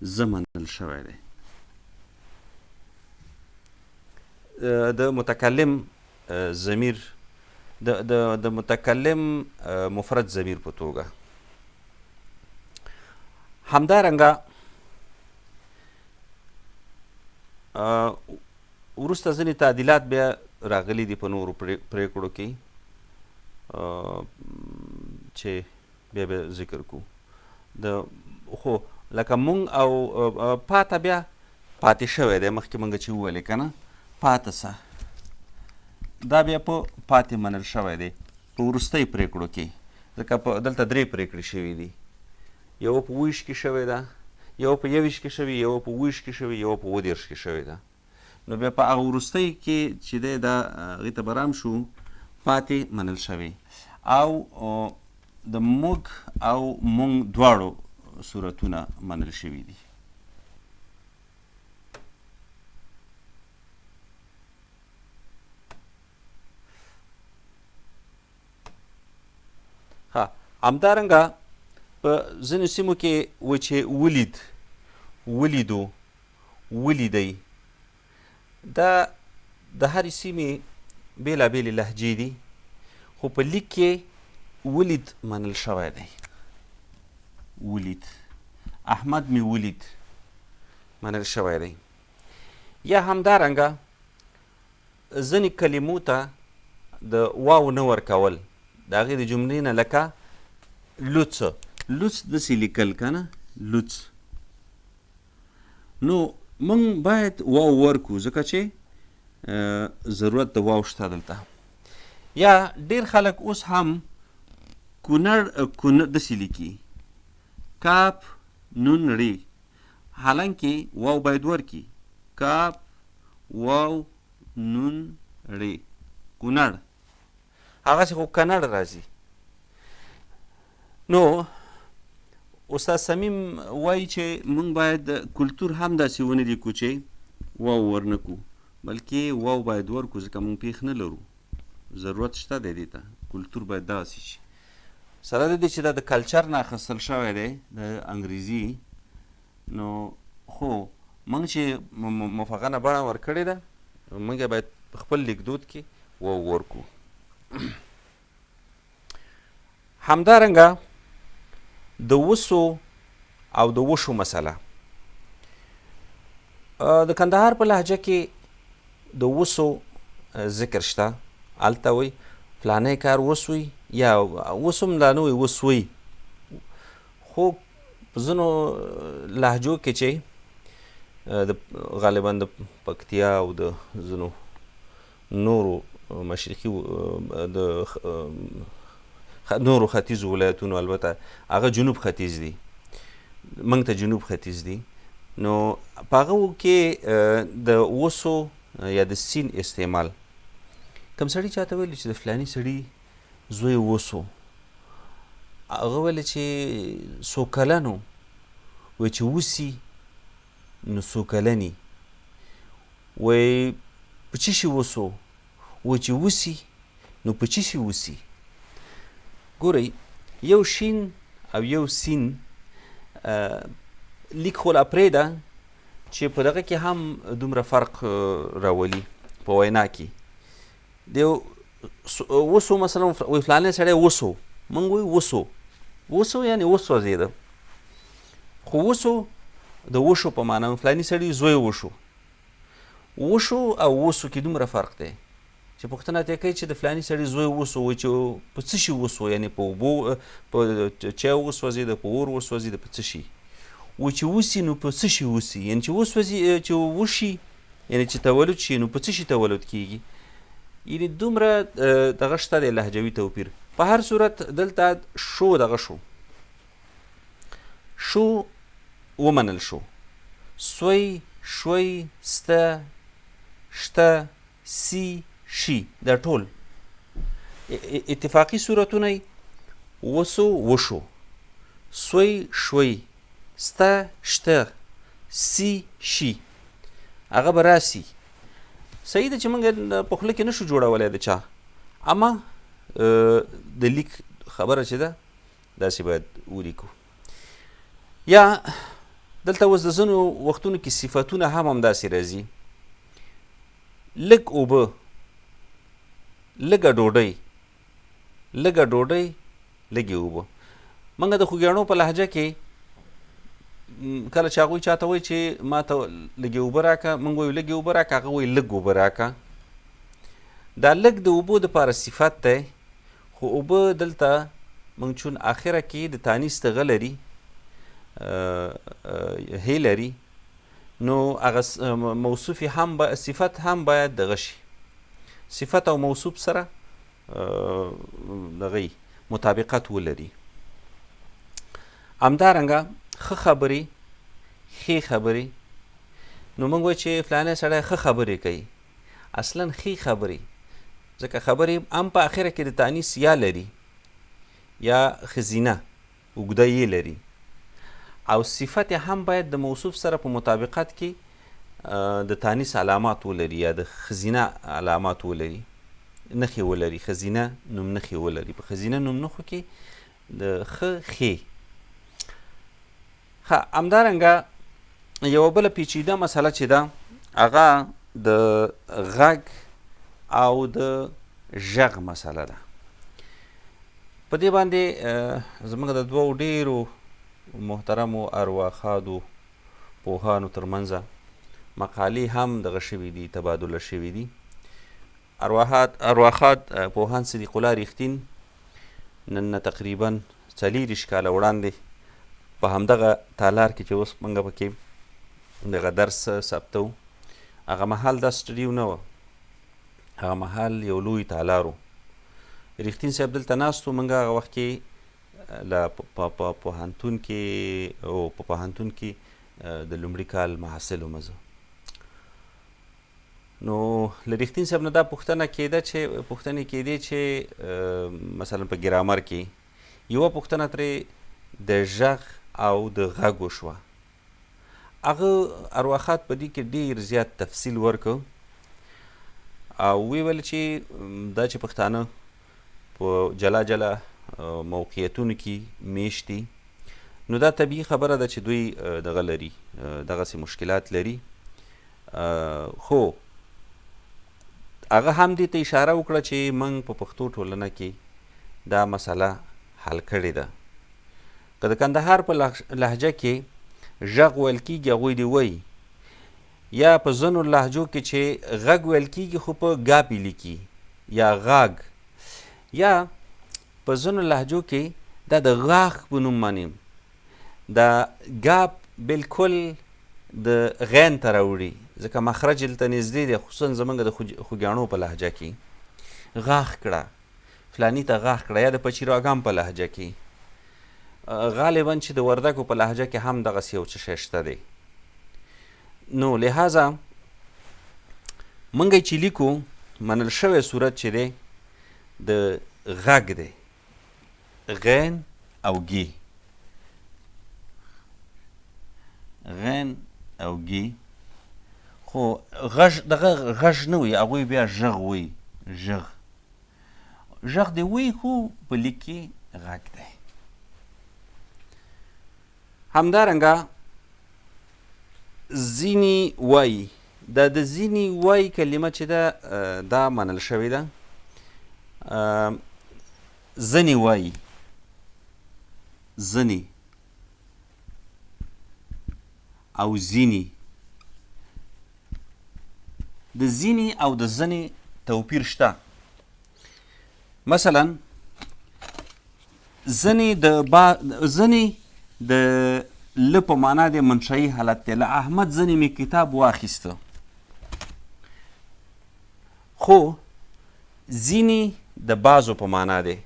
زه منل شوی دی. د متکلم ضمیر د متکلم مفرد ضمیر په توګه. همدارنګه وروسته ځینې تعدیلات بیا راغلي دي په نورو پرېکړو کې چې بیا ذکر کو. خو لکه مونږ او پاته بیا پاتې شوی دی، مخکې مونږ چې وویلې که نه پاته سه، دا بیا په پاتې منل شوی دی په وروستۍ پرېکړو کې، ځکه دلته 3 پرېکړې شوي دي. یو په 20 کې شوې ده، یو په 21 کې شوې، یو په 20 کې شوې، یو په 30 کې شوې ده. نو بیا په هغه وروستۍ کې چې دی دا هغې ته به رام شو پاتې منل شوې. او د موږ او مونږ دواړو صورتونه منل شوي دي. همدارنګه په ځینو سیمو کې و چې ولید، ولیدو، ولیدی، دا د هرې سیمې بېلابېلې لهجې دي، خو په لیک کې ولید منل شوی دی. ولید، احمد می ولید منل شوی دی. یا همدارنګه ځینې کلمو ته د واو نه ورکول د هغې د جملې نه، لکه لوڅ، لوڅ داسې لیکل که نه، لوڅ. نو موږ باید واو ورکو ځکه چې ضرورت د واو شته دلته. یا ډېر خلک اوس هم کونړ داسې لیکي، کاپ نون ری، حالانکې واو باید ورکي، کاپ واو نون ری، کونړ، هغسې خو کنړ راځي. نو استاد صمیم وایي چې موږ باید کلتور هم داسې ونه لیکو چې واو ورنکو، بلکې واو باید ورکو ځکه موږ پېښ نه لرو، ضرورت شته دی دې ته، کلتور باید داسې شي. سره د دې چې دا د کلچر نه اخیستل شوی دی د انګریزي، نو خو موږ چې مفغنه بڼه ورکړې ده، موږ باید په خپل لیکدود کې واو ورکو. همدارنګه د وسو او د وشو مسله. د کندهار په لهجه کې د وسو ذکر شته، هلته وایي فلانی کار وسوي، یا وسم لا نه وایي وسوي. خو په ځینو لهجو کې چې غالبا د پکتیا او د ځینو نورو مشرقي د نورو ختیځو ولایتونو، البته هغه جنوب ختیځ دي، موږ ته جنوب ختیځ دي، نو په هغو کې د وسو یا د سین استعمال. کوم سړي چاته ویلي چې د فلاني سړي زوی وسو، هغه ویلي چې څو کلن و، وایي چې وسي نو څو کلني، وایي په څه شي وسو، وایي چې وسي نو په څه شي وسي. ګورئ، یو شین او یو سین لیک خو لا پرېږده چې په دغه کې هم دومره فرق راولي په وینا کې. د وسو مثلا وایي فلانی سړی وسو، موږ وایو وسو، وسو یعنې وسوځېده، خو وسو د وشو په معنا، فلاني سړي زوی وشو. وشو او وسو کې دومره فرق دی چې پوښتنه ترې کوي چې د فلاني سړي زوی وسو، وایي چې په څه شي وسو، یعنې په اوبو په چای وسوځېده، په اور وسوځېده، په څه شي. وایي چې وسي نو په څه شي وسي، یعنې چې وسوځي، چې وشي، یعنې چې تولد شي نو په څه شي تولد کېږي. یعنې دومره دغه شته دی لهجوي توپیر. په هر صورت دلته شو دغه شو ومنل شو، سوی، شوی، سته، شته، سی، شي، دا ټول اتفاقي صورتونه وسو، وشو، سوی، شوی، سته، شته، سی، شي، هغه به راسي. صحیح ده چې موږ په خوله کې نشو جوړولی د چا، اما د لیک خبره چې ده داسې باید ولیکو. یا دلته اوس د ځینو وختونو کې صفتونه هم همداسې راځي. لږ اوبه، لږه ډوډۍ، لږه ډوډۍ، لږې اوبه. موږ د خوږیاڼو په لهجه کې کله چې هغوی چاته وایي چې ما ته لږې اوبه راکړه، موږ وایو لږې اوبه راکړه، هغه وایي لږ اوبه راکړه. دا لږ د اوبو دپاره صفت دی، خو اوبه دلته موږ چون آخره کې د تانیث د غ لري، هی لري، نو هغه موصوف هم صفت هم باید دغه شي، صفت او موصوف سره دغه مطابقت ولري. همدارنګه ښه خبرې، ښې خبرې. نو موږ وایو چې فلانی سړی ښه خبرې کوي، اصلا ښې خبرې، ځکه خبرې هم په آخره کې د تانیث یا لري یا ښځینه اوږده یې لري، او صفت هم باید د موصوف سره په مطابقت کې د تانیث علامات ولري یا د ښځینه علامات ولري، نښې ولري، ښځینه نوم نښې ولري. په ښځینه نوم نښو کې د ښه، ښې. همدارنګه یوه بله پیچیده مسله چې ده هغه د غږ او د ژغ مسله ده. په دې باندې زموږ د دوو ډیرو محترمو ارواخادو پوهانو ترمنځه مقالې هم دغه شوي دي، تبادله شوي دي. ارواخاد پوهان صدیق الله ریښتین نن نه تقریبا 40 کاله وړاندې په همدغه تالار کې چې اوس موږ پکې دغه درس ثبتو، هغه مهال دا سټډیو نه وه، هغه مهال یو لوی تالار و. ریښتین صاحب دلته ناست و، موږ هغه وخت کې په پوهنتون کې د لومړي کال محصل وم زه. نو له ریښتین صاحب نه دا پوښتنې کېدې چې مثلا په ګرامر کې یوه پوښتنه ترې د ژغ او د غږ وشوه. هغه ارواخات په دې کې ډېر زیات تفصیل ورکړ او ویې ویل چې دا چې پښتانه په جلا جلا موقعیتونو کې میشت دي، نو دا طبیعي خبره ده چې دوی دغه لري، دغسې مشکلات لري. خو هغه هم دې ته اشاره وکړه چې موږ په پښتو ټولنه کې دا مسله حل کړې ده. که د کندهار په لهجه کې ژغ ویل کېږي، هغوی دې وایي، یا په ځینو لهجو کې چې غږ ویل کېږي خو په ګا پې لیکي یا غاږ، یا په ځینو لهجو کې دا د غاښ په نوم باندې دا ګا بلکل د غین ته راوړي، ځکه مخرج دلته نږدې دی، خصوصا زموږ د خوږیاڼو په لهجه کې غاښ کړه، فلاني ته غاښ کړه، یا د پچیراګام په لهجه کې، غالبا چې د وردګو په لهجه کې هم دغسې یو څه شی شته دی. نو لہذا موږ چې لیکو منل شوی صورت چې دی د غږ دی، غین او ګي، غین او ګي. خو دغه غږ نه وي، هغوی بیا ژغ وایي، ژغ دې وایي خو په لیک کې غږ دی. همدارنګه ځینې وایي، دا د ځینې وایي کلمه چې ده دا منل شوې ده. ځینې وایي، ځینې او ځینې. د ځینې او د ځینې توپیر شته. مثلا ځینې د ل په معنا د منشأي حالت دی، له احمد ځینې مې کتاب واخیسته، خو ځینې د بعضو په معنا دی،